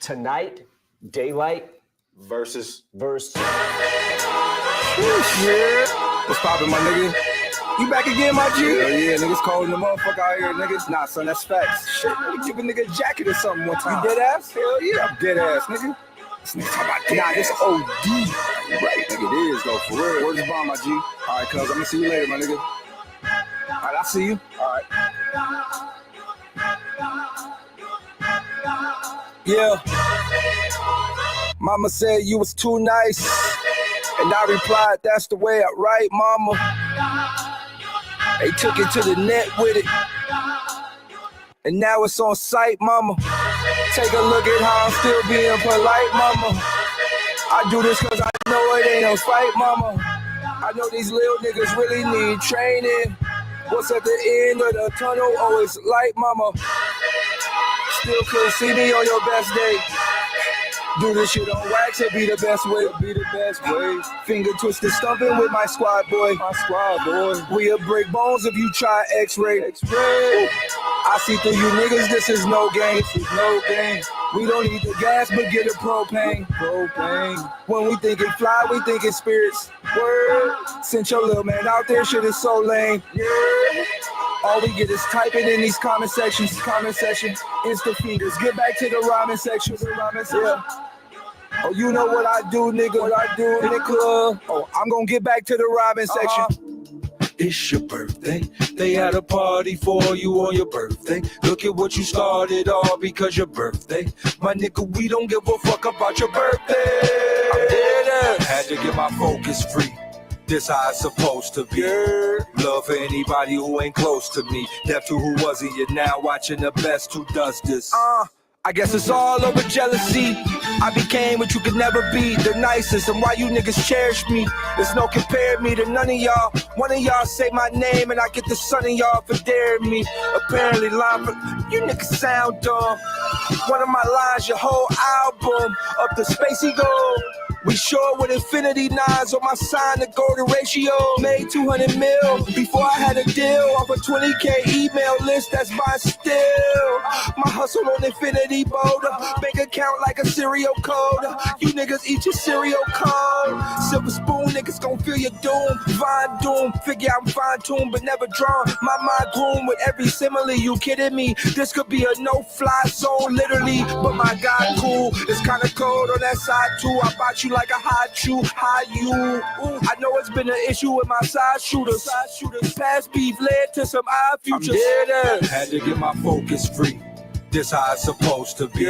Tonight, Daylight versus. Yeah. What's poppin', my nigga? You back again, my G? Hell yeah, niggas cold in the motherfucker out here, niggas. Nah, son, that's facts. Shit, let me give a nigga a jacket or something one time. You dead ass? Hell yeah, I'm dead ass, nigga. This nigga talking about nah, this OD. Right, nigga, it is, though, for real. Where's the bomb, my G? All right, cuz, I'm gonna see you later, my nigga. All right, I'll see you. All right. Yeah. Mama said you was too nice. And I replied, that's the way I write, mama. They took it to the net with it. And now it's on site, mama. Take a look at how I'm still being polite, mama. I do this cause I know it ain't no fight, mama. I know these little niggas really need training. What's at the end of the tunnel? Oh, it's light, mama. Still couldn't see me on your best day. Do this shit on wax, it be the best way. Finger twisted stumping with my squad boy. We'll break bones if you try X-ray. I see through you niggas, this is no game. We don't need the gas, but get a propane. When we thinking fly, we thinking spirits. Word. Sent your little man out there, shit is so lame. Yeah. All we get is typing in these comment sections. Insta feeders. Get back to the rhyming section. Yeah. Oh, you know what I do, nigga. Oh, I'm gonna get back to the rhyming section. It's your birthday. They had a party for you on your birthday. Look at what you started all because your birthday. My nigga, we don't give a fuck about your birthday. I'm dead ass. Had to get my focus free. This how it's supposed to be. Love for anybody who ain't close to me. Deaf to who wasn't, you're now watching the best who does this. I guess it's all over jealousy. I became what you could never be, the nicest, and why you niggas cherish me. There's no compare me to none of y'all. One of y'all say my name and I get the son of y'all for daring me. Apparently lying for you niggas sound dumb. One of my lines, your whole album, up the space he go. We sure with infinity nines on my sign, the golden ratio. Made 200 mil before I had a deal off a 20K email list that's mine still. My hustle on infinity boulder, bank account like a serial code. You niggas eat your cereal code. Silver spoon niggas gon' feel your doom. Fine doom, figure I'm fine-tuned but never drawn. My mind groomed with every simile, you kidding me? This could be a no-fly zone literally, but my God cool. It's kinda cold on that side too. I bought you like a hot shoe, I know it's been an issue with my side shooters. Past beef led to some odd futures. I'm dead ass. Had to get my focus free. This how it's supposed to be.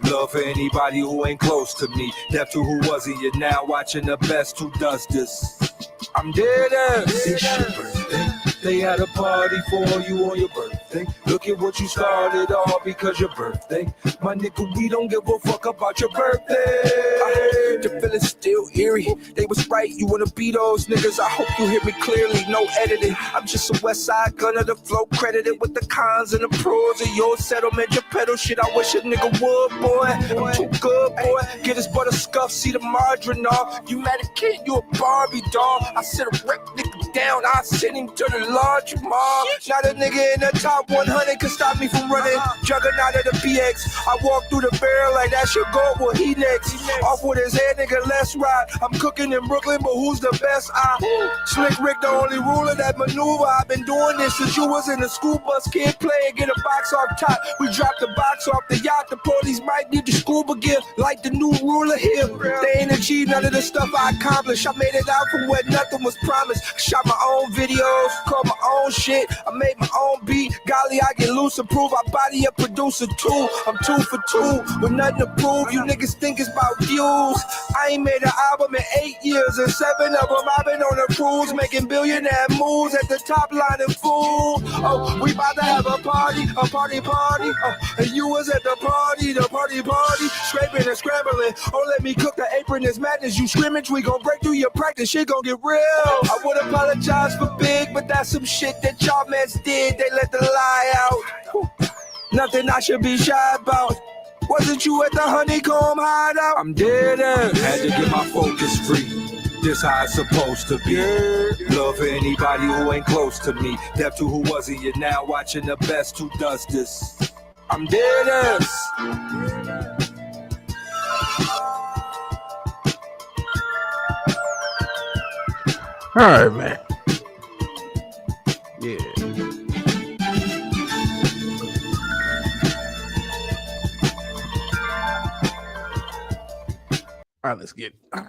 Love for anybody who ain't close to me. Deaf to who wasn't, you're now watching the best who does this. I'm dead ass. It's your birthday. They had a party for you on your birthday. Look at what you started all because your birthday. My nigga, we don't give a fuck about your birthday. I heard the feeling's still eerie. They was right, you wanna be those niggas. I hope you hear me clearly, no editing. I'm just a west side gunner, the flow credited with the cons and the pros of your settlement. Your pedal shit, I wish a nigga would, boy. I'm too good, boy. Get his butter scuffed, see the margarine off. You mad at kid, you a Barbie doll. I sit a wreck nigga down, I send him to the laundry mall. Not a nigga in the top 100 can stop me from running. Juggernaut of the PX. I walk through the barrel like that should go. Well, he next. Off with his head, nigga, let's ride. I'm cooking in Brooklyn, but who's the best? Slick Rick, the only ruler that maneuver. I've been doing this since you was in the school bus. Kid play and get a box off top. We drop the box off the yacht. The police might need the scuba gear like the new ruler here. They ain't achieved none of the stuff I accomplished. I made it out from where nothing was promised. Shot my own videos, called my own shit. I made my own beat. Golly, I get loose and prove I body a producer too. I'm 2 for 2 with nothing to prove. You niggas think it's about views. I ain't made an album in 8 years and 7 of them I've been on a cruise making billionaire moves at the top line in full. Oh, we about to have a party. And you was at the party, scraping and scrambling. Oh, let me cook the apron, this madness. You scrimmage, we gon' break through your practice, shit gon' get real. I would apologize for big, but that's some shit that y'all mans did. They let the lie out. Nothing I should be shy about. Wasn't you at the honeycomb hideout? I'm dead ass. Had to get my focus free. This how it's supposed to be. Love for anybody who ain't close to me. Deaf to who wasn't, you're now watching the best who does this. I'm dead ass. All right, man. Yeah. All right, let's get it.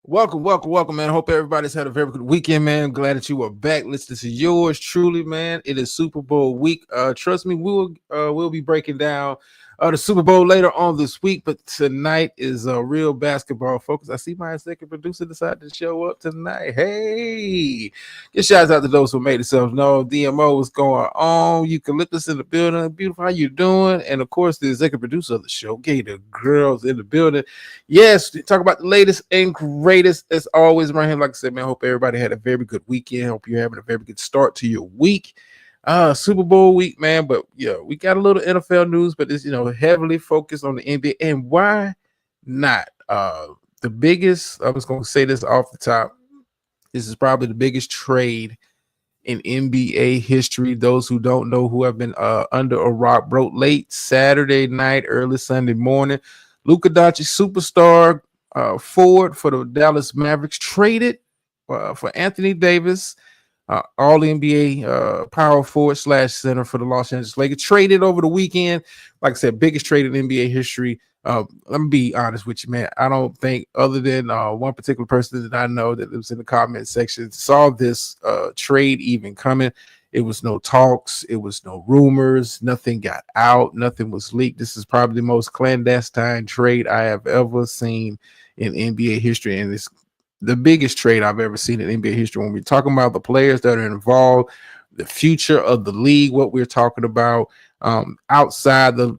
Welcome, man. Hope everybody's had a very good weekend, man. I'm glad that you are back. Listening to yours truly, man. It is Super Bowl week. Trust me, we'll be breaking down the Super Bowl later on this week, but tonight is a real basketball focus. I see my executive producer decided to show up tonight. Hey, get shouts out to those who made themselves known. DMO, what's going on? Eucalyptus in the building. Beautiful, how you doing? And of course, the executive producer of the show, Gator Girls in the building. Yes, talk about the latest and greatest as always around here. Like I said, man, I hope everybody had a very good weekend. Hope you're having a very good start to your week. Super Bowl week, man. But yeah, we got a little NFL news, but it's heavily focused on the NBA. And why not? The biggest, I'm just gonna say this off the top. This is probably the biggest trade in NBA history. Those who don't know, who have been under a rock, broke late Saturday night, early Sunday morning. Luka Doncic, superstar forward for the Dallas Mavericks, traded for Anthony Davis, all NBA power forward / center for the Los Angeles Lakers. Traded over the weekend. Like I said, biggest trade in NBA history. Let me be honest with you, man. I don't think, other than one particular person that I know that lives in the comment section, saw this trade even coming. It was no talks. It was no rumors. Nothing got out. Nothing was leaked. This is probably the most clandestine trade I have ever seen in NBA history. And it's the biggest trade I've ever seen in NBA history. When we're talking about the players that are involved, the future of the league, what we're talking about, outside the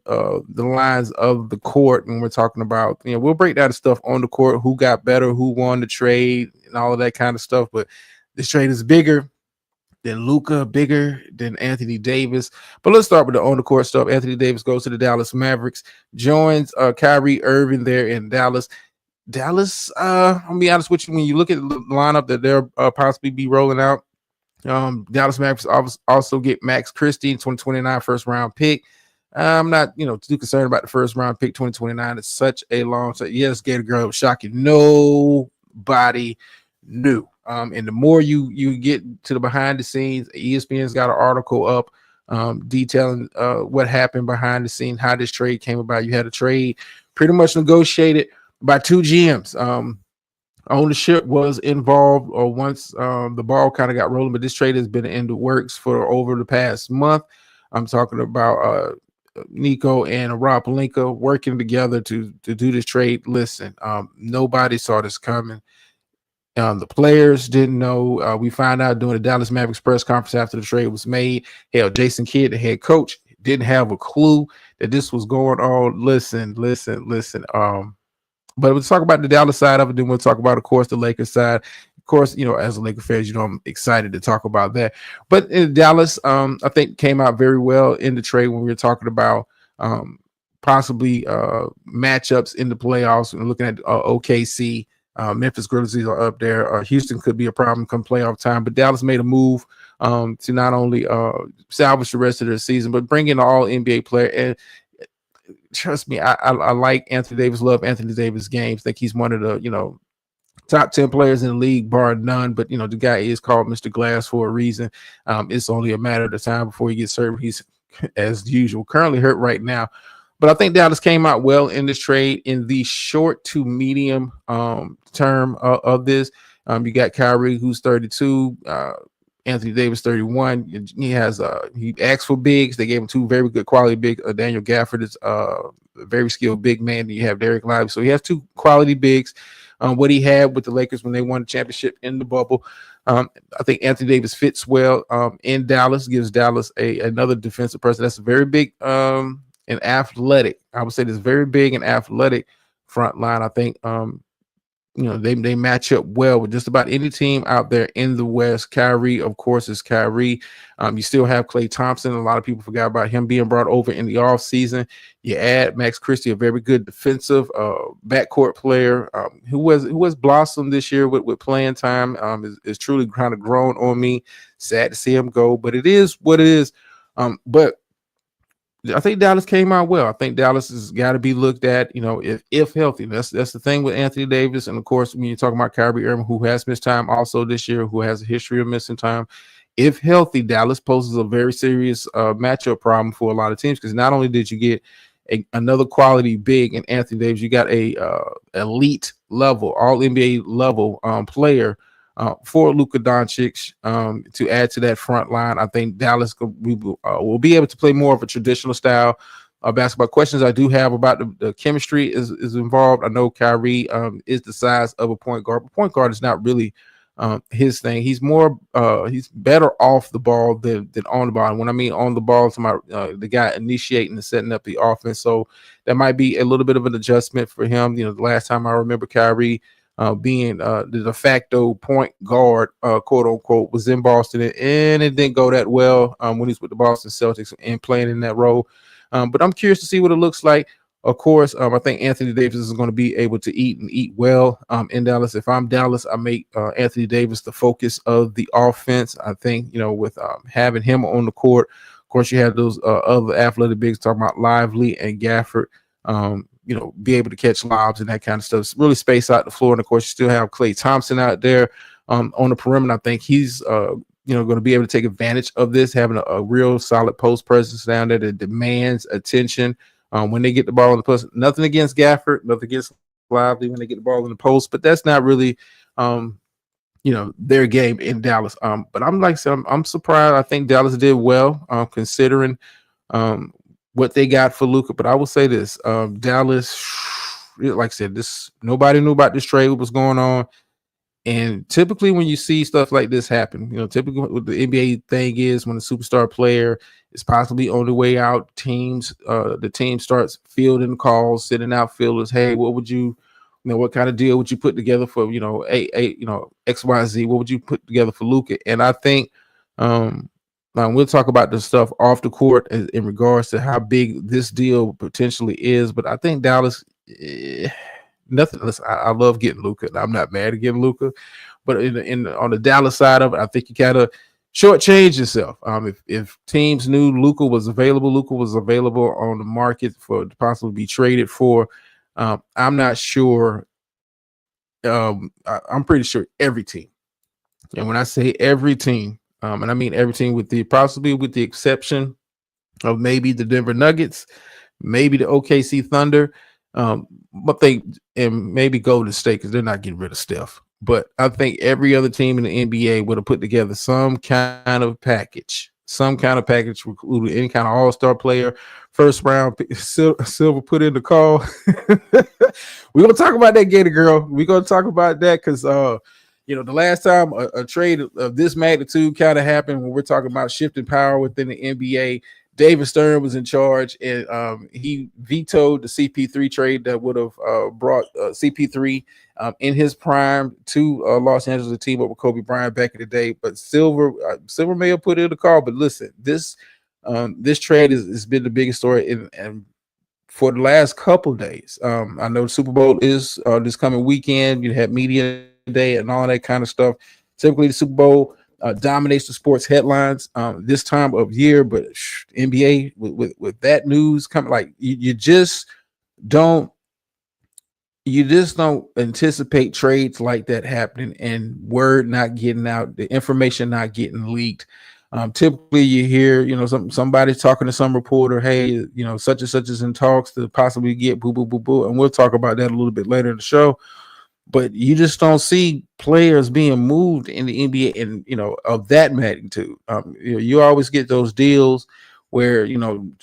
lines of the court, when we're talking about, we'll break down the stuff on the court, who got better, who won the trade, and all of that kind of stuff. But this trade is bigger than Luka, bigger than Anthony Davis. But let's start with the on the court stuff. Anthony Davis goes to the Dallas Mavericks, joins Kyrie Irving there in Dallas. Dallas, I'm gonna be honest with you, when you look at the lineup that they'll possibly be rolling out, Dallas Mavericks also get Max Christie, 2029 first round pick. I'm not, too concerned about the first round pick. 2029 is such a long time. Yes, Gator Girl was shocking. Nobody knew. And the more you get to the behind the scenes, ESPN's got an article up detailing what happened behind the scenes, how this trade came about. You had a trade pretty much negotiated by two GMs. Ownership was involved once the ball kind of got rolling, but this trade has been in the works for over the past month. I'm talking about Nico and Rob Pelinka working together to do this trade. Listen, nobody saw this coming. The players didn't know. We found out during the Dallas Mavericks press conference after the trade was made. Hell, Jason Kidd, the head coach, didn't have a clue that this was going on. Listen. But we'll talk about the Dallas side of it. Then we'll talk about, of course, the Lakers side. Of course, as a Laker fan, I'm excited to talk about that. But in Dallas, I think came out very well in the trade when we were talking about possibly matchups in the playoffs. We're looking at OKC. Memphis Grizzlies are up there. Houston could be a problem come playoff time. But Dallas made a move to not only salvage the rest of their season, but bring in an all NBA player. And trust me, I like Anthony Davis, love Anthony Davis games. Think he's one of the, top 10 players in the league, bar none. But, the guy is called Mr. Glass for a reason. It's only a matter of time before he gets hurt. He's, as usual, currently hurt right now. But I think Dallas came out well in this trade in the short to medium term of this. You got Kyrie, who's 32. Anthony Davis, 31. He asked for bigs. They gave him two very good quality bigs. Daniel Gafford is a very skilled big man. You have Derek Lively. So he has two quality bigs. What he had with the Lakers when they won the championship in the bubble. I think Anthony Davis fits well in Dallas, gives Dallas another defensive person. That's a very big and athletic. I would say this very big and athletic front line. I think they match up well with just about any team out there in the West. Kyrie, of course, is Kyrie. You still have Klay Thompson. A lot of people forgot about him being brought over in the offseason. You add Max Christie, a very good defensive backcourt player who has blossomed this year with playing time. Is truly kind of grown on me. Sad to see him go, but it is what it is. But I think Dallas came out well. I think Dallas has got to be looked at, if healthy. That's the thing with Anthony Davis, and of course, when you're talking about Kyrie Irving, who has missed time also this year, who has a history of missing time. If healthy, Dallas poses a very serious matchup problem for a lot of teams, because not only did you get another quality big in Anthony Davis, you got a elite level, all NBA level player for Luka Doncic to add to that front line. I think Dallas will be able to play more of a traditional style basketball. Questions I do have about the chemistry is involved. I know Kyrie is the size of a point guard, but point guard is not really his thing. He's better off the ball than on the ball. And when I mean on the ball, it's my the guy initiating and setting up the offense. So that might be a little bit of an adjustment for him. The last time I remember Kyrie being the de facto point guard, quote unquote, was in Boston, and it didn't go that well when he's with the Boston Celtics and playing in that role. But I'm curious to see what it looks like. Of course, I think Anthony Davis is going to be able to eat well in Dallas. If I'm Dallas, I make Anthony Davis the focus of the offense. I think, with having him on the court, of course, you have those other athletic bigs talking about Lively and Gafford, be able to catch lobs and that kind of stuff. Really space out the floor. And of course, you still have Klay Thompson out there on the perimeter. I think he's going to be able to take advantage of this, having a real solid post presence down there that demands attention. When they get the ball in the post, nothing against Gafford, nothing against Lively when they get the ball in the post, but that's not really, their game in Dallas. But I'm surprised. I think Dallas did well, considering what they got for Luka. But I will say this: Dallas, like I said, nobody knew about this trade, what was going on. And typically when you see stuff like this happen, typically what the NBA thing is, when a superstar player is possibly on the way out, the team starts fielding calls, sending out fielders. Hey, what would what kind of deal would you put together for, XYZ? What would you put together for Luka? And I think we'll talk about the stuff off the court in regards to how big this deal potentially is. But I think Dallas, nothing. Listen, I love getting Luka. I'm not mad at getting Luka, but on the Dallas side of it, I think you gotta shortchange yourself. If teams knew Luka was available on the market to possibly be traded for, I'm not sure. I'm pretty sure every team, and when I say every team, and I mean every team with the exception of maybe the Denver Nuggets, maybe the OKC Thunder. And maybe Golden State, because they're not getting rid of Steph. But I think every other team in the NBA would have put together some kind of package, including any kind of all-star player, first round. Silver put in the call. We're gonna talk about that, Gator Girl. We're gonna talk about that because the last time a trade of this magnitude kind of happened, when we're talking about shifting power within the NBA, David Stern was in charge, and he vetoed the CP3 trade that would have brought CP3 in his prime to Los Angeles to team up with Kobe Bryant back in the day. But Silver may have put in the call. But listen, this trade has been the biggest story, and for the last couple of days. I know the Super Bowl is this coming weekend. You have media day and all that kind of stuff. Typically, the Super Bowl dominates the sports headlines this time of year, but NBA with that news coming, like you just don't anticipate trades like that happening and word not getting out, the information not getting leaked. Typically you hear, somebody talking to some reporter, hey, such and such is in talks to possibly get boo, boo, boo, boo. And we'll talk about that a little bit later in the show. But you just don't see players being moved in the NBA and, of that magnitude. You always get those deals where,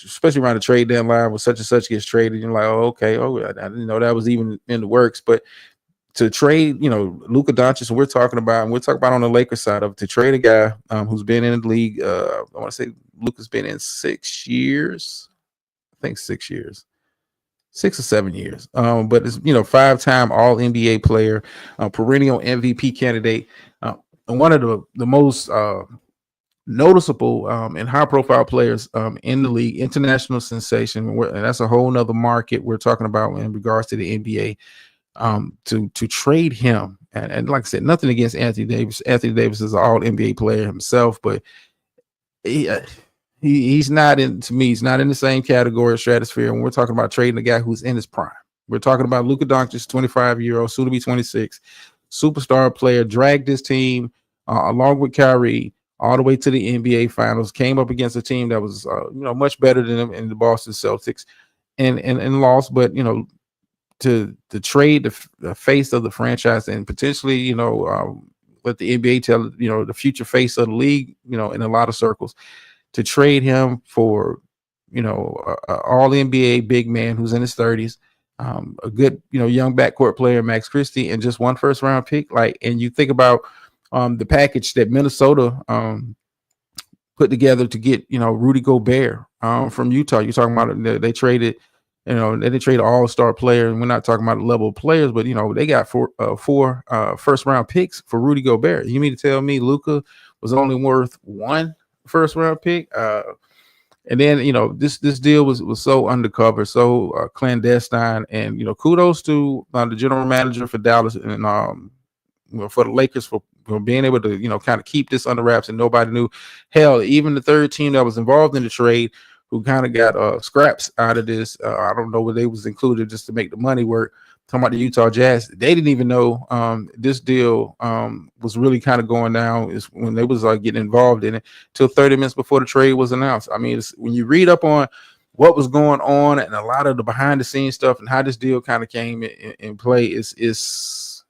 especially around the trade deadline, when such and such gets traded, you're like, oh, okay. Oh, I didn't know that was even in the works. But to trade, Luka Doncic, we're talking about on the Lakers side of it, to trade a guy who's been in the league. I want to say Luka's been in 6 years. I think 6 years. 6 or 7 years. But it's, 5-time all NBA player, perennial MVP candidate, and one of the most noticeable and high profile players in the league, international sensation. And that's a whole nother market we're talking about in regards to the NBA. To trade him, and like I said, nothing against Anthony Davis. Anthony Davis is an all NBA player himself, but he's not in, to me, he's not in the same category of stratosphere. When we're talking about trading a guy who's in his prime, we're talking about Luka Doncic, 25-year-old, soon to be 26, superstar player, dragged this team along with Kyrie all the way to the NBA Finals. Came up against a team that was much better than him in the Boston Celtics, and lost. But to trade the face of the franchise and potentially let the NBA tell the future face of the league in a lot of circles, to trade him for all NBA big man who's in his 30s, a good young backcourt player, Max Christie, and just one first round pick. And you think about the package that Minnesota put together to get Rudy Gobert from Utah. You're talking about they traded. They didn't trade an all-star player, and we're not talking about the level of players, but they got four first-round picks for Rudy Gobert. You mean to tell me Luka was only worth one first-round pick? And then this deal was so undercover, so clandestine, and kudos to the general manager for Dallas and for the Lakers for being able to kind of keep this under wraps, and nobody knew. Hell, even the third team that was involved in the trade, who kind of got scraps out of this. I don't know what they was included just to make the money work. Talking about the Utah Jazz, they didn't even know this deal was really kind of going down is when they was getting involved in it till 30 minutes before the trade was announced. I mean, when you read up on what was going on and a lot of the behind the scenes stuff and how this deal kind of came in play, it's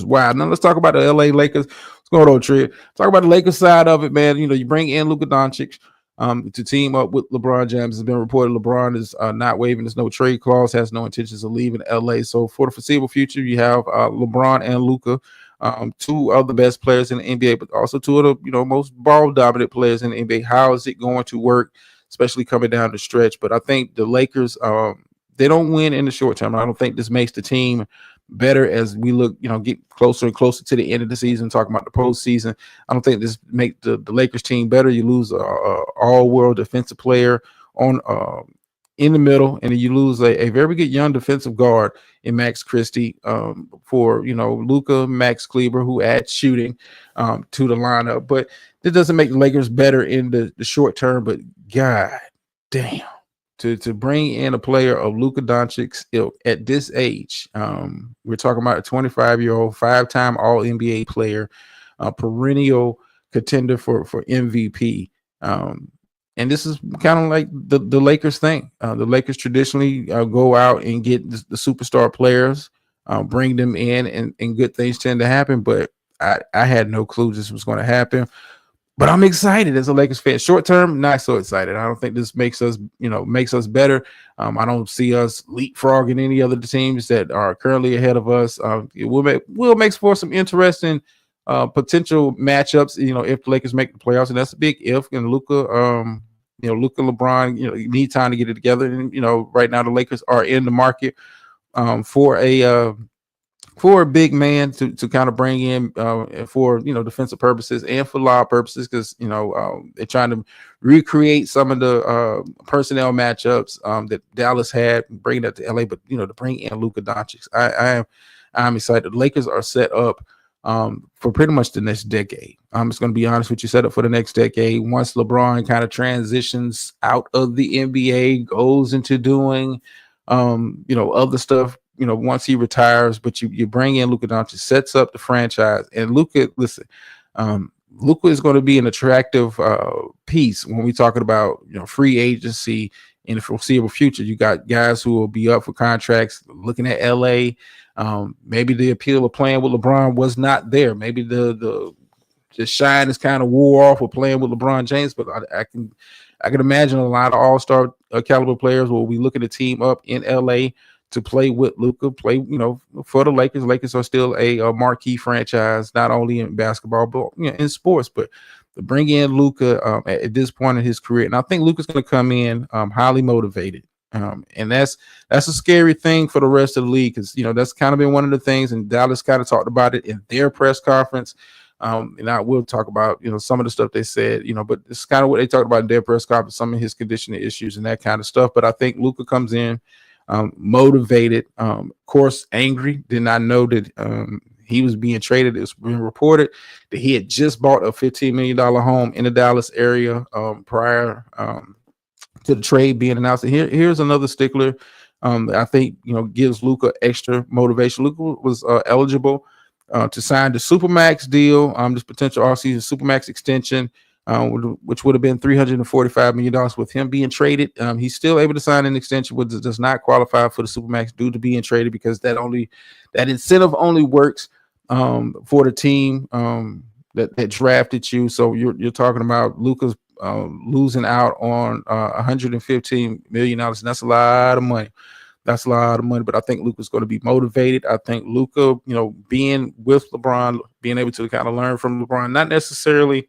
wild. Now let's talk about the LA Lakers. What's going on, Trey? Talk about the Lakers side of it, man. You bring in Luka Doncic to team up with LeBron James. It's been reported LeBron is not waiving his no trade clause, has no intentions of leaving LA. So for the foreseeable future, you have LeBron and Luka, two of the best players in the NBA, but also two of the most ball dominant players in the NBA. How is it going to work, especially coming down the stretch? But I think the Lakers, they don't win in the short term. I don't think this makes the team better as we look, get closer and closer to the end of the season, talking about the postseason. I don't think this make the Lakers team better. You lose a all-world defensive player on in the middle, and then you lose a very good young defensive guard in Max Christie for Luka, Max Kleber, who adds shooting to the lineup. But it doesn't make the Lakers better in the short term. But God damn. To bring in a player of Luka Doncic's ilk at this age, we're talking about a 25-year-old, 5-time All-NBA player, perennial contender for MVP. And this is kind of like the Lakers thing. The Lakers traditionally go out and get the superstar players, bring them in, and good things tend to happen. But I had no clue this was going to happen. But I'm excited as a Lakers fan. Short term, not so excited. I don't think this makes us better. I don't see us leapfrogging any other teams that are currently ahead of us. It will make for some interesting potential matchups. If the Lakers make the playoffs, and that's a big if. And Luka, Luka, LeBron, you need time to get it together. And right now the Lakers are in the market for a big man to kind of bring in for defensive purposes and for lob purposes, because they're trying to recreate some of the personnel matchups that Dallas had, bring that to LA. But to bring in Luka Doncic, I'm excited. The Lakers are set up for pretty much the next decade. I'm just going to be honest with you, set up for the next decade. Once LeBron kind of transitions out of the NBA, goes into doing other stuff, once he retires, but you bring in Luka Doncic, sets up the franchise. And Luka, listen, Luka is going to be an attractive piece when we're talking about free agency in the foreseeable future. You got guys who will be up for contracts looking at LA. Maybe the appeal of playing with LeBron was not there. Maybe the shine is kind of wore off with playing with LeBron James. But I can imagine a lot of all-star caliber players will be looking to team up in LA to play with Luka, play, for the Lakers. Lakers are still a marquee franchise, not only in basketball, but in sports. But to bring in Luka at this point in his career, and I think Luka's going to come in highly motivated. And that's a scary thing for the rest of the league, because that's kind of been one of the things, and Dallas kind of talked about it in their press conference. And I will talk about some of the stuff they said, but it's kind of what they talked about in their press conference, some of his conditioning issues and that kind of stuff. But I think Luka comes in motivated, of course, angry. Did not know that he was being traded. It's been reported that he had just bought a $15 million home in the Dallas area prior to the trade being announced. And here's another stickler that I think gives Luka extra motivation. Luka was eligible to sign the Supermax deal, this potential offseason Supermax extension, which would have been $345 million. With him being traded, he's still able to sign an extension, which does not qualify for the Supermax due to being traded, because that incentive only works for the team that drafted you. So you're talking about Luka's losing out on $115 million, and that's a lot of money. That's a lot of money, but I think Luka's going to be motivated. I think Luka, being with LeBron, being able to kind of learn from LeBron, not necessarily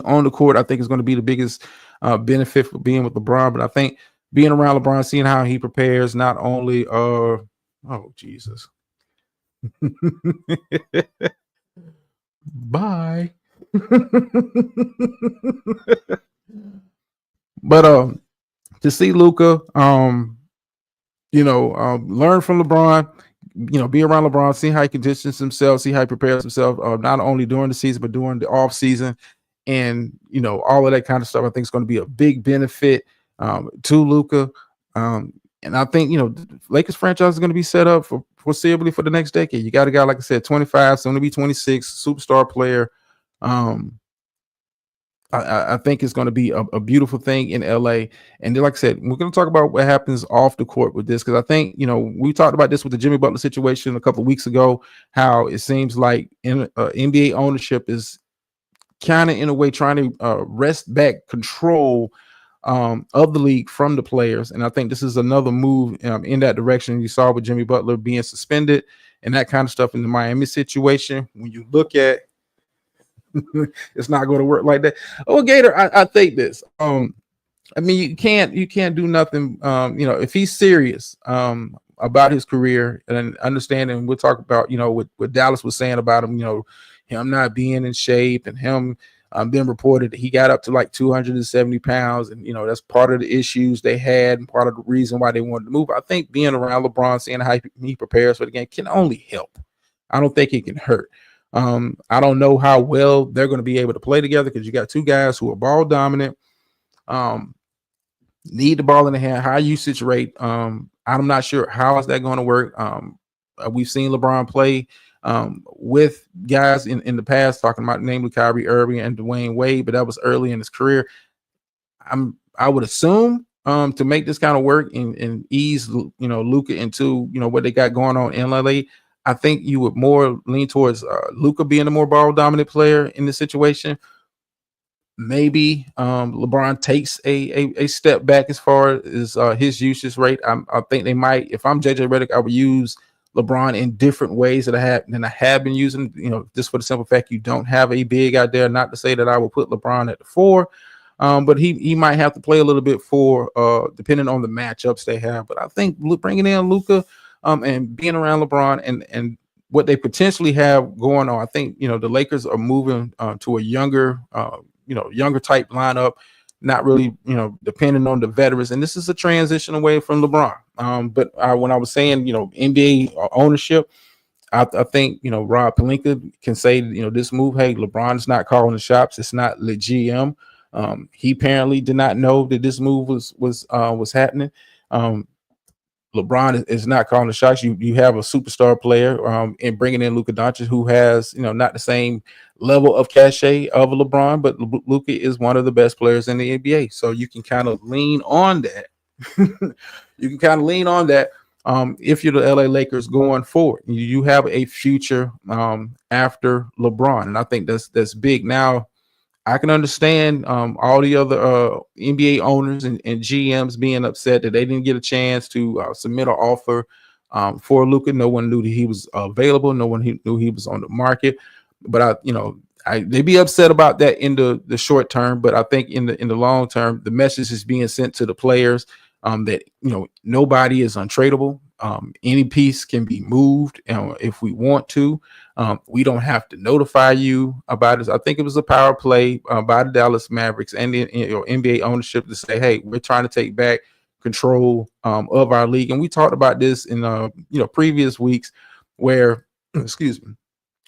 on the court, I think is going to be the biggest benefit for being with LeBron. But I think being around LeBron, seeing how he prepares, not only oh Jesus. Bye. But to see Luka, learn from LeBron, be around LeBron, see how he conditions himself, see how he prepares himself, not only during the season, but during the off season, and all of that kind of stuff. I think it's going to be a big benefit to Luka. And I think, Lakers franchise is going to be set up for foreseeably for the next decade. You got a guy, like I said, 25, soon to be 26, superstar player. I think it's going to be a beautiful thing in LA. And then, like I said, we're going to talk about what happens off the court with this, because I think, we talked about this with the Jimmy Butler situation a couple of weeks ago, how it seems like NBA ownership is kind of, in a way, trying to wrest back control of the league from the players. And I think this is another move in that direction. You saw with Jimmy Butler being suspended and that kind of stuff in the Miami situation. When you look at it's not going to work like that. Oh, Gator, I think this. I mean, you can't do nothing. If he's serious about his career and understanding, we'll talk about what Dallas was saying about him. Him not being in shape, and him being reported that he got up to like 270 pounds, and that's part of the issues they had and part of the reason why they wanted to move. I think being around LeBron, seeing how he prepares for the game, can only help. I don't think it can hurt. I don't know how well they're going to be able to play together, because you got two guys who are ball dominant, need the ball in the hand, high usage rate. I'm not sure how is that going to work. We've seen LeBron play with guys in the past, talking about namely Kyrie Irving and Dwayne Wade, but that was early in his career. I would assume to make this kind of work and ease Luka into what they got going on in LA, I think you would more lean towards Luka being a more ball dominant player in this situation. Maybe LeBron takes a step back as far as his usage rate. I think they might. If I'm JJ Redick, I would use LeBron in different ways than I have been using. Just for the simple fact you don't have a big out there. Not to say that I would put LeBron at the 4, but he might have to play a little bit 4, depending on the matchups they have. But I think bringing in Luka and being around LeBron and what they potentially have going on, I think the Lakers are moving to a younger type lineup, not really depending on the veterans. And this is a transition away from LeBron. But when I was saying NBA ownership, I think Rob Pelinka can say this move. Hey, LeBron is not calling the shots. It's not the GM. He apparently did not know that this move was happening. LeBron is not calling the shots. You have a superstar player and bringing in Luka Doncic, who has not the same level of cachet of a LeBron, but Luka is one of the best players in the NBA. So you can kind of lean on that. If you're the LA Lakers going forward. You have a future after LeBron, and I think that's big. Now, I can understand all the other NBA owners and GMs being upset that they didn't get a chance to submit an offer for Luka. No one knew that he was available. No one knew he was on the market. But they'd be upset about that in the short term. But I think in the long term, the message is being sent to the players that nobody is untradeable. Any piece can be moved if we want to. We don't have to notify you about it. I think it was a power play by the Dallas Mavericks and the NBA ownership to say, hey, we're trying to take back control of our league. And we talked about this in previous weeks where, excuse me,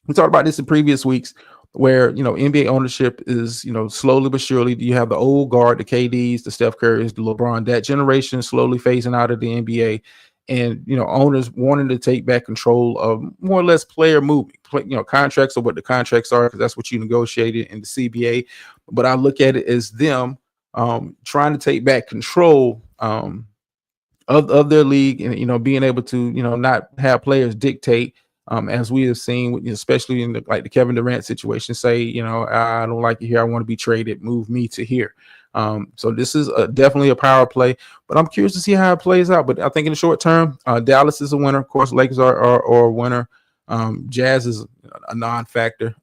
we talked about this in previous weeks, where NBA ownership is slowly but surely. You have the old guard, the KDs, the Steph Currys, the LeBron, that generation slowly phasing out of the NBA, and owners wanting to take back control of more or less player movement. Contracts are what the contracts are, because that's what you negotiated in the CBA. But I look at it as them trying to take back control of their league, and being able to not have players dictate, as we have seen, especially in the Kevin Durant situation, say, I don't like it here, I want to be traded, move me to here. So this is definitely a power play, but I'm curious to see how it plays out. But I think in the short term, Dallas is a winner. Of course, Lakers are a winner. Jazz is a non-factor.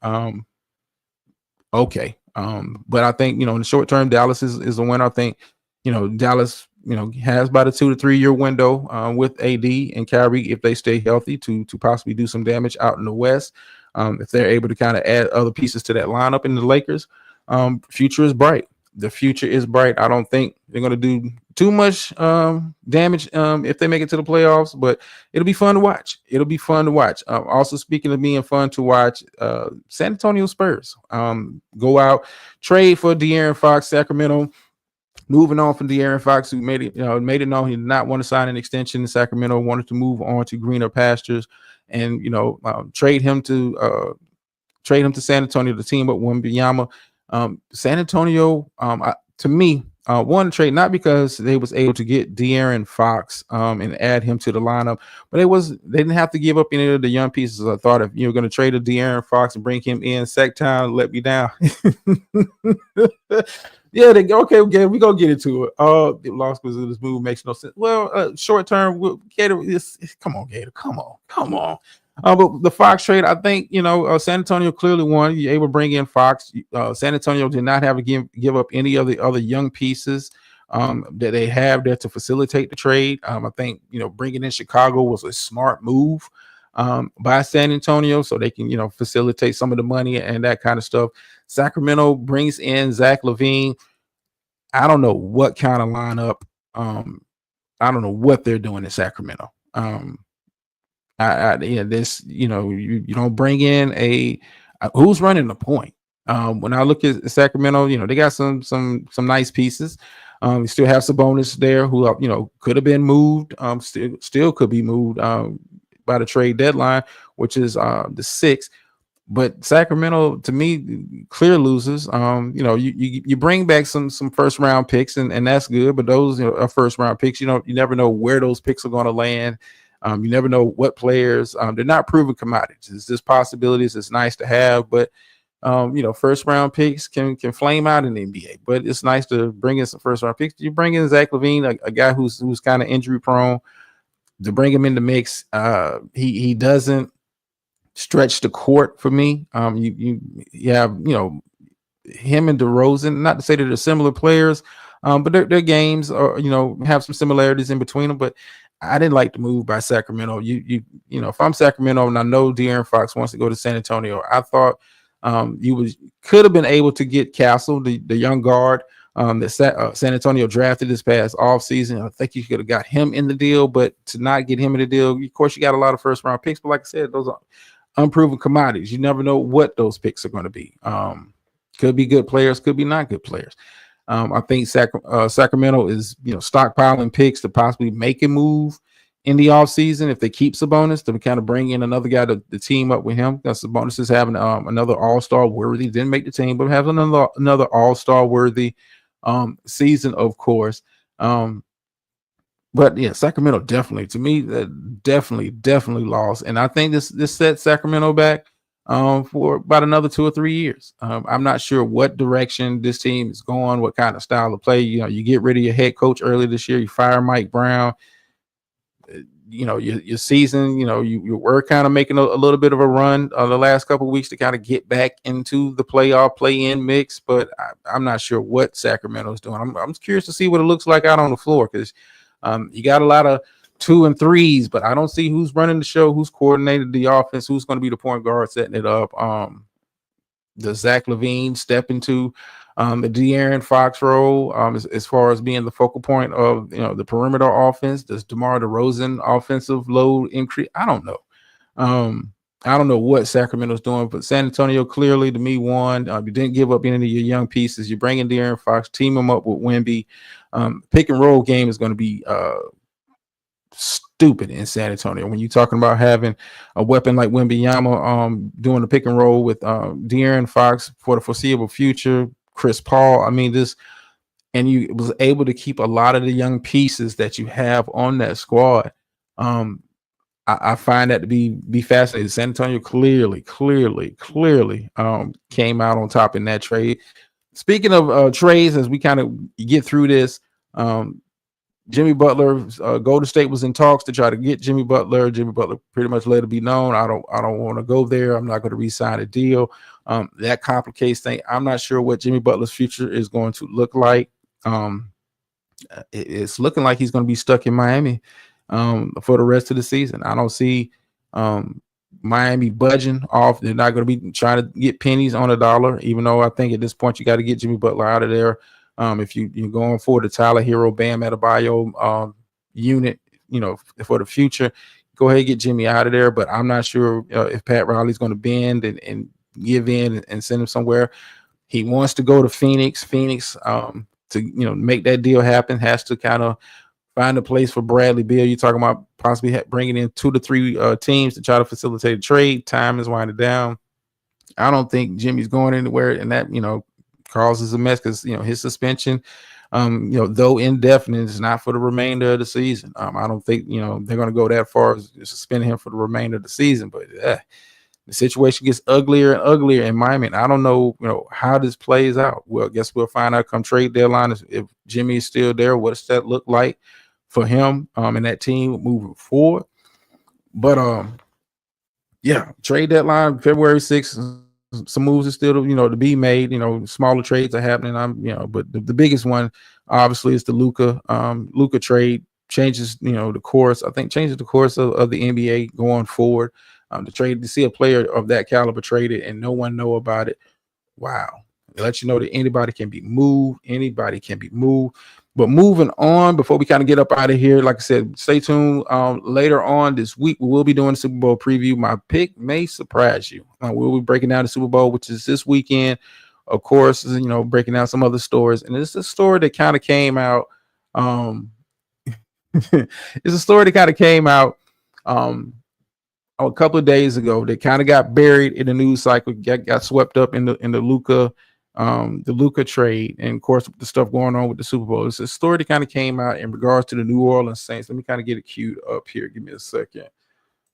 Okay. But I think, in the short term, Dallas is a winner. I think, Dallas, has about a 2 to 3 year window with AD and Kyrie, if they stay healthy, to possibly do some damage out in the West. If they're able to kind of add other pieces to that lineup in the Lakers, future is bright. The future is bright. I don't think they're going to do too much damage if they make it to the playoffs, but it'll be fun to watch. It'll be fun to watch. Also, speaking of being fun to watch, San Antonio Spurs go out, trade for De'Aaron Fox, Sacramento. Moving on from De'Aaron Fox, who made it known he did not want to sign an extension in Sacramento, wanted to move on to greener pastures, and trade him to San Antonio to team up Wembanyama. San Antonio, to me, won the trade not because they was able to get De'Aaron Fox and add him to the lineup, but they didn't have to give up any of the young pieces. I thought if you're going to trade a De'Aaron Fox and bring him in, Sacktown let me down. Yeah, they go, okay, we're gonna get into it. Lost because this move makes no sense. Well, short term, Gator, come on, Gator, come on. But the Fox trade, I think, San Antonio clearly won. You're able to bring in Fox. San Antonio did not have to give up any of the other young pieces that they have there to facilitate the trade. I think, bringing in Chicago was a smart move by San Antonio, so they can, facilitate some of the money and that kind of stuff. Sacramento brings in Zach LaVine. I don't know what kind of lineup. I don't know what they're doing in Sacramento. You don't bring in who's running the point. When I look at Sacramento, they got some nice pieces. You still have Sabonis there, who could have been moved. Still could be moved by the trade deadline, which is the 6th. But Sacramento, to me, clear losers. You bring back some first round picks, and that's good. But those are first round picks. You never know where those picks are going to land. You never know what players. They're not proven commodities. It's just possibilities. It's nice to have, but first round picks can flame out in the NBA. But it's nice to bring in some first round picks. You bring in Zach LaVine, a guy who's kind of injury prone, to bring him in the mix. He doesn't stretch the court for me. You have him and DeRozan. Not to say that they're similar players, but their games are have some similarities in between them. But I didn't like the move by Sacramento. If I'm Sacramento and I know De'Aaron Fox wants to go to San Antonio, I thought could have been able to get Castle, the young guard that San Antonio drafted this past offseason. I think you could have got him in the deal, but to not get him in the deal, of course, you got a lot of first round picks. But like I said, those are unproven commodities. You never know what those picks are going to be. Could be good players, could be not good players. I think Sacramento is stockpiling picks to possibly make a move in the offseason if they keep Sabonis, to kind of bring in another guy to team up with him. Because Sabonis is having another all-star worthy, didn't make the team, but has another all-star worthy season, of course. But yeah, Sacramento definitely, to me, definitely lost. And I think this sets Sacramento back for about another 2 or 3 years. I'm not sure what direction this team is going, what kind of style of play. You get rid of your head coach early this year, you fire Mike Brown. Your season, you were kind of making a little bit of a run the last couple of weeks to kind of get back into the playoff play-in mix, but I'm not sure what Sacramento is doing. I'm curious to see what it looks like out on the floor, because you got a lot of 2 and 3s, but I don't see who's running the show, who's coordinated the offense, who's going to be the point guard setting it up. Does Zach LaVine step into the De'Aaron Fox role as far as being the focal point of the perimeter offense? Does DeMar DeRozan offensive load increase? I don't know. I don't know what Sacramento's doing, but San Antonio clearly to me won. You didn't give up any of your young pieces. You bring in De'Aaron Fox, team them up with Wemby. Pick and roll game is going to be stupid in San Antonio. When you're talking about having a weapon like Wembanyama doing the pick and roll with De'Aaron Fox for the foreseeable future, Chris Paul. I mean, and you was able to keep a lot of the young pieces that you have on that squad. I find that to be fascinating. San Antonio clearly came out on top in that trade. Speaking of trades, as we kind of get through this, Jimmy Butler, Golden State was in talks to try to get Jimmy Butler. Jimmy Butler pretty much let it be known, I don't want to go there. I'm not going to re-sign a deal. That complicates things. I'm not sure what Jimmy Butler's future is going to look like. It's looking like he's going to be stuck in Miami for the rest of the season. I don't see Miami budging off. They're not going to be trying to get pennies on a dollar, even though I think at this point you got to get Jimmy Butler out of there. If you're going for the Tyler Hero, Bam Adebayo unit, for the future, go ahead and get Jimmy out of there. But I'm not sure if Pat Riley's going to bend and give in and send him somewhere. He wants to go to Phoenix. Phoenix, to make that deal happen, has to kind of find a place for Bradley Beal. You're talking about possibly bringing in 2 to 3 teams to try to facilitate a trade. Time is winding down. I don't think Jimmy's going anywhere, and that causes a mess because his suspension, though indefinite, is not for the remainder of the season. I don't think they're going to go that far as suspending him for the remainder of the season. But the situation gets uglier and uglier in Miami. And I don't know, how this plays out. Well, I guess we'll find out come trade deadline if Jimmy is still there. What does that look like for him and that team moving forward? But trade deadline February 6th. Some moves are still to be made. Smaller trades are happening. But the biggest one obviously is the Luka trade. Changes the course. I think changes the course of the NBA going forward. The trade, to see a player of that caliber traded and no one know about it. Wow. It lets you know that anybody can be moved. But moving on, before we kind of get up out of here, like I said, stay tuned. Later on this week, we will be doing a Super Bowl preview. My pick may surprise you. We'll be breaking down the Super Bowl, which is this weekend. Of course, breaking down some other stories. And it's a story that kind of came out. It's a story that kind of came out a couple of days ago. That kind of got buried in the news cycle, got swept up in the Luka trade, and of course the stuff going on with the Super Bowl. It's a story that kind of came out in regards to the New Orleans Saints. Let me kind of get it queued up here. Give me a second.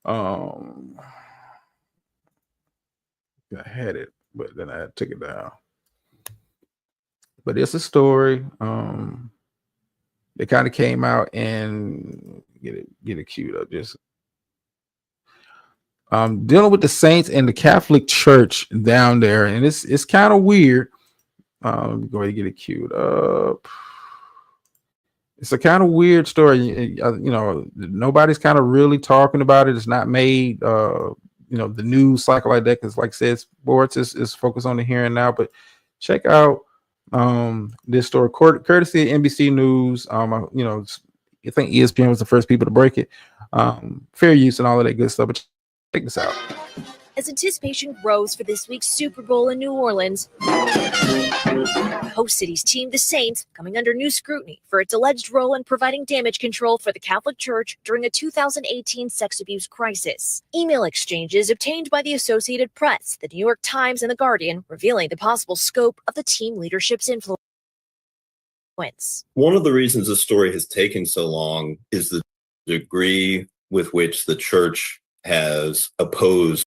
I had it, but then I took it down. But it's a story that kind of came out, and get it queued up. Just dealing with the Saints and the Catholic Church down there, and it's kind of weird. Go ahead and get it queued up. It's a kind of weird story. Nobody's kind of really talking about it. It's not made the news cycle like that, because like I said, sports is focused on the here and now. But check out this story, courtesy of NBC News. I think ESPN was the first people to break it. Fair use and all of that good stuff. But check this out. As anticipation grows for this week's Super Bowl in New Orleans, host city's team, the Saints, coming under new scrutiny for its alleged role in providing damage control for the Catholic Church during a 2018 sex abuse crisis. Email exchanges obtained by the Associated Press, the New York Times, and the Guardian revealing the possible scope of the team leadership's influence. One of the reasons this story has taken so long is the degree with which the church has opposed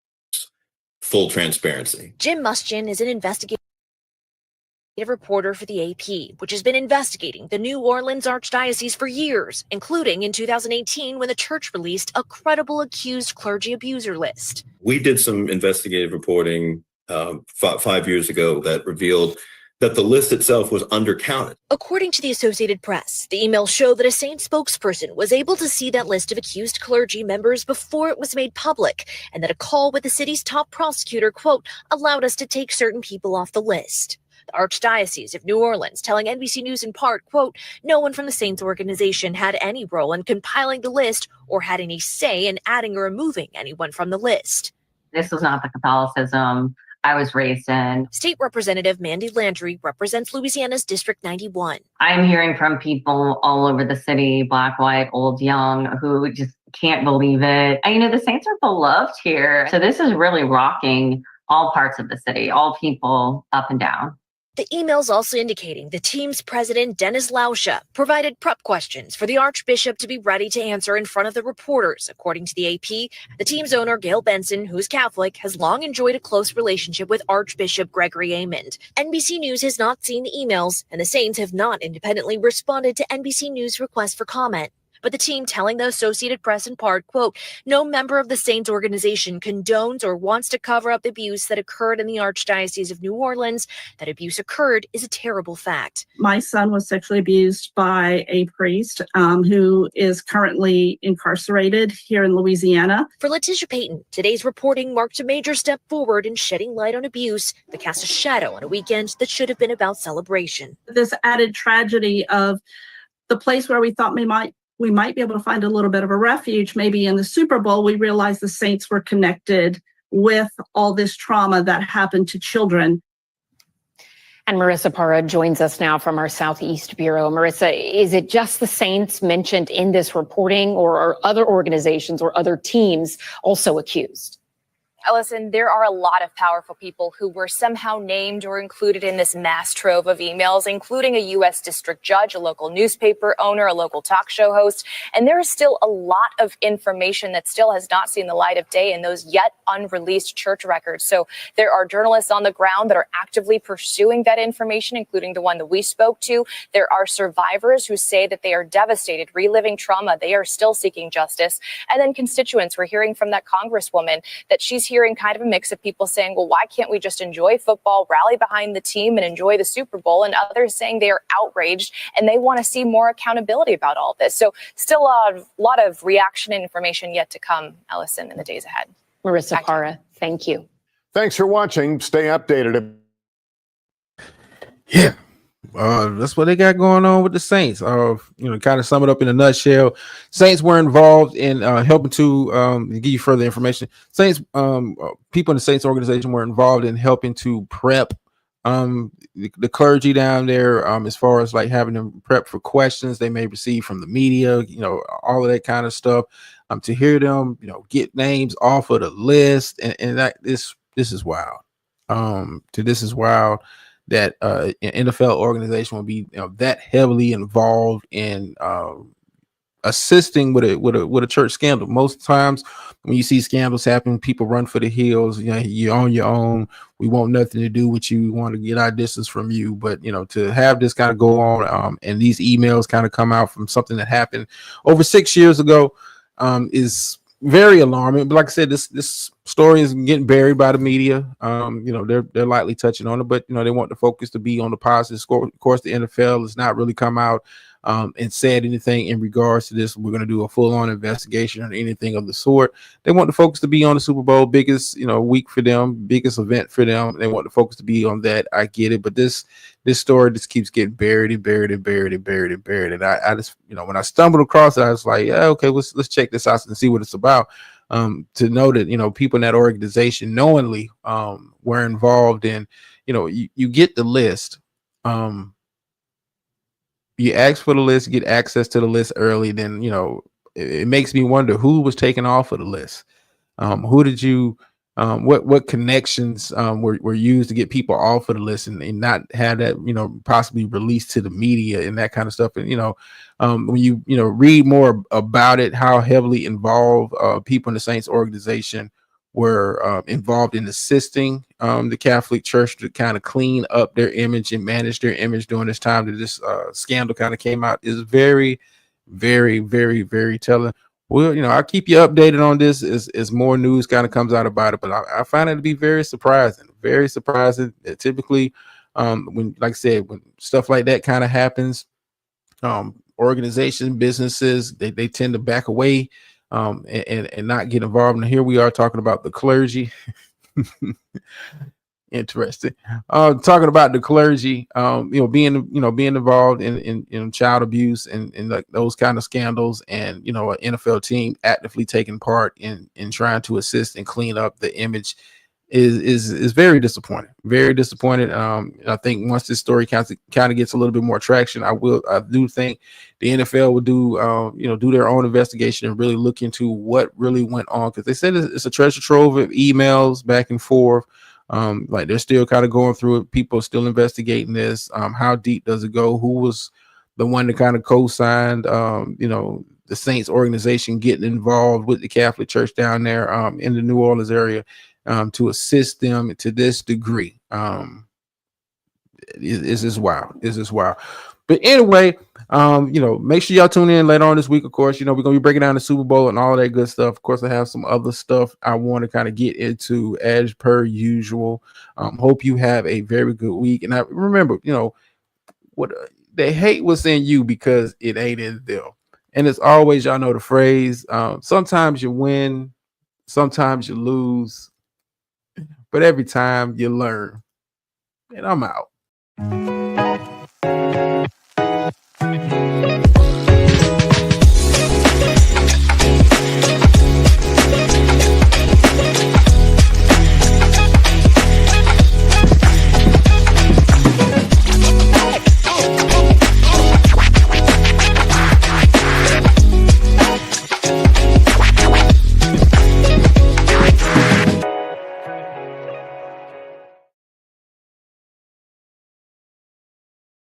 full transparency. Jim Muschin is an investigative reporter for the AP, which has been investigating the New Orleans Archdiocese for years, including in 2018 when the church released a credible accused clergy abuser list. We did some investigative reporting 5 years ago that revealed that the list itself was undercounted. According to the Associated Press, the emails show that a Saint spokesperson was able to see that list of accused clergy members before it was made public, and that a call with the city's top prosecutor, quote, allowed us to take certain people off the list. The Archdiocese of New Orleans telling NBC News in part, quote, no one from the Saints organization had any role in compiling the list or had any say in adding or removing anyone from the list. This was not the Catholicism I was raised in. State Representative Mandy Landry represents Louisiana's District 91. I'm hearing from people all over the city, black, white, old, young, who just can't believe it. And, the Saints are beloved here. So this is really rocking all parts of the city, all people up and down. The emails also indicating the team's president, Dennis Lauscha, provided prep questions for the Archbishop to be ready to answer in front of the reporters. According to the AP, the team's owner, Gail Benson, who's Catholic, has long enjoyed a close relationship with Archbishop Gregory Amond. NBC News has not seen the emails, and the Saints have not independently responded to NBC News' request for comment. But the team telling the Associated Press in part, quote, no member of the Saints organization condones or wants to cover up abuse that occurred in the Archdiocese of New Orleans. That abuse occurred is a terrible fact. My son was sexually abused by a priest who is currently incarcerated here in Louisiana. For Letitia Payton, today's reporting marked a major step forward in shedding light on abuse that cast a shadow on a weekend that should have been about celebration. This added tragedy of the place where we thought we might be able to find a little bit of a refuge. Maybe in the Super Bowl, we realized the Saints were connected with all this trauma that happened to children. And Marissa Parra joins us now from our Southeast Bureau. Marissa, is it just the Saints mentioned in this reporting, or are other organizations or other teams also accused? Ellison, there are a lot of powerful people who were somehow named or included in this mass trove of emails, including a U.S. district judge, a local newspaper owner, a local talk show host. And there is still a lot of information that still has not seen the light of day in those yet unreleased church records. So there are journalists on the ground that are actively pursuing that information, including the one that we spoke to. There are survivors who say that they are devastated, reliving trauma. They are still seeking justice. And then constituents, we're hearing from that congresswoman that she's hearing kind of a mix of people saying, well, why can't we just enjoy football, rally behind the team and enjoy the Super Bowl? And others saying they are outraged and they want to see more accountability about all this. So still a lot of reaction and information yet to come, Ellison, in the days ahead. Marissa Parra, thank you. Thanks for watching. Stay updated. Yeah. That's what they got going on with the Saints. Kind of sum it up in a nutshell. Saints were involved in helping to give you further information. Saints, people in the Saints organization were involved in helping to prep the clergy down there, as far as like having them prep for questions they may receive from the media, all of that kind of stuff. To hear them, get names off of the list, and that this is wild. This is wild. That an NFL organization will be that heavily involved in assisting with a church scandal. Most times when you see scandals happen, people run for the hills. You're on your own. We want nothing to do with you. We want to get our distance from you. But to have this kind of go on, and these emails kind of come out from something that happened over 6 years ago, is very alarming. But like I said, this story is getting buried by the media. They're lightly touching on it, but they want the focus to be on the positive. Of course, the NFL has not really come out and said anything in regards to this. We're going to do a full-on investigation or anything of the sort. They want the focus to be on the Super Bowl, biggest week for them, biggest event for them. They want the focus to be on that. I get it, but this story just keeps getting buried and buried and buried and buried and buried. And I just when I stumbled across it, I was like, yeah, okay, let's check this out and see what it's about. To know that people in that organization knowingly were involved in, you get the list. You ask for the list, get access to the list early, then it makes me wonder who was taken off of the list. Who did you what connections were used to get people off of the list and not have that possibly released to the media and that kind of stuff. And when you read more about it, how heavily involved people in the Saints organization were involved in assisting the Catholic Church to kind of clean up their image and manage their image during this time that this scandal kind of came out, is very, very, very, very telling. Well, I'll keep you updated on this as more news kind of comes out about it, but I find it to be very surprising that typically when, like I said, when stuff like that kind of happens, organizations, businesses, they tend to back away and not get involved. And here we are talking about the clergy. Interesting. Talking about the clergy, being involved in child abuse and like those kind of scandals, and an NFL team actively taking part in trying to assist and clean up the image is very disappointing. Very disappointed. I think once this story kind of gets a little bit more traction, I do think the NFL will do their own investigation and really look into what really went on, because they said it's a treasure trove of emails back and forth. Like they're still kind of going through it. People are still investigating this. How deep does it go? Who was the one that kind of co-signed, the Saints organization getting involved with the Catholic Church down there in the New Orleans area to assist them to this degree? It's just wild. It's just wild. But anyway, make sure y'all tune in later on this week. Of course, we're gonna be breaking down the Super Bowl and all that good stuff. Of course, I have some other stuff I want to kind of get into as per usual. Hope you have a very good week. And I remember, what they hate what's in you because it ain't in them. And it's always, y'all know the phrase, sometimes you win, sometimes you lose, but every time you learn. And I'm out.